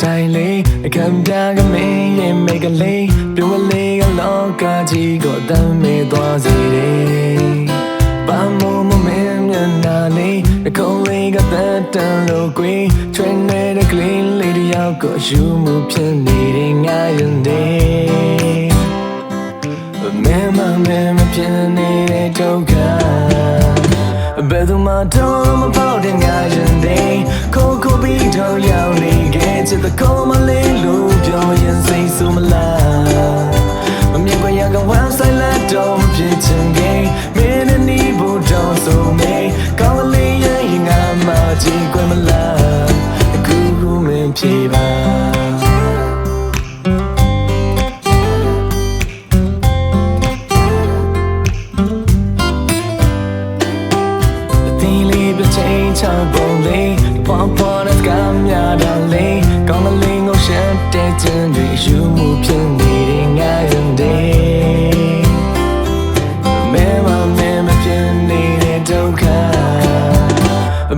တိုင်းလေးအခမ်းပြကမင်းရဲ့မိကလေးပြုံးကလေးကလောကကြီးကိုတမ်းမေသွားစေတယ်ဘာမို့မမင်းမျက်နှာလေးနှခုံးလေးကတန်တန်လို့ကွေချွေနေတဲ့ကလေးလေးတယောက်ကိုယူမှုဖြစ်နေတဲ့ငါရင်တဲ့မဖြစ်နေတဲ့ဒုက္ခဘယ်သူမှတော့မပေါ့တဲ့ငါရင်တဲ့ခိုးခိုးပြီးတော့ရောက်နေခဲ့ချစ်တဲ့ကောမလေးလို့ပြောရင်စိတ်ဆိုးမလားမမြင်ခွင့်ရကဝမ်းဆိုင်လက်တော့မဖြစ်ချင်ခဲ့မင်းနဲ့နေဖို့တော့ဆိုမေကောင်းလေးရဲ့ငါမှကြည့်ခွင့်မလားအခုခုမင်းပြေပါချောင်းပုံလေးပေါ်ပေါ်နဲ့ကမ်းများတယ်လေးကောင်းမလေးငိုရှမ်းတဲ့ခြင်းတွေယူမှုဖြစ်နေတဲ့ငါရင်တဲ့မဲမဖြစ်နေတဲ့ဒုက္ခ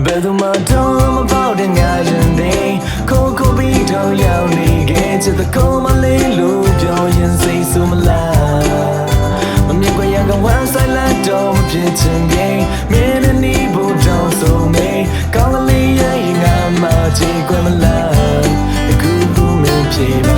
ဘယ်သူမှတော့မပေါ့တဲ့ငါရင်တဲ့ခိုးပြီးတော့ရောက်နေခဲ့ချစ်တဲ့ကောင်းမလေးလို့ပြောရင်စိတ်ဆိုးမလားမမြင်ခွင့်ရကဝမ်းဆိုင်လက်တော့မဖြစ်ချင်ခဲ့မင်းနဲ့နေဖို့တော့ဆိုမေကောင်းကလေးရဲ့ငါမှကြည့်ခွင့်မလားအခုခုမင်းပြေပါ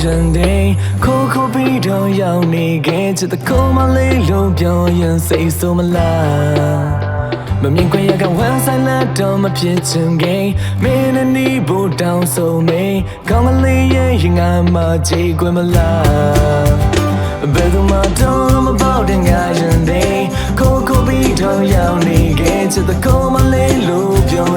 ရင်တဲ့ခိုးပြီးတော့ရောက်နေခဲ့ချစ်တဲ့ကောမလေးလုံးပြောရင်စိတ်ဆိုးမလားမမြင်ခွင့်ရကဝမ်းဆိုင်လက်တော့မဖြစ်ချင်ခဲ့မင်းနဲ့နေဖို့တောင်းဆိုမေကောင်းကလေးရဲ့ငါမှကြည့်ခွင့်မလားဘယ်သူမှတော့မပေါ့တဲ့ငါရင်တဲ့ခိုးပြီးတော့ရောက်နေခဲ့ချစ်တဲ့ကောမလေးလို့ပြော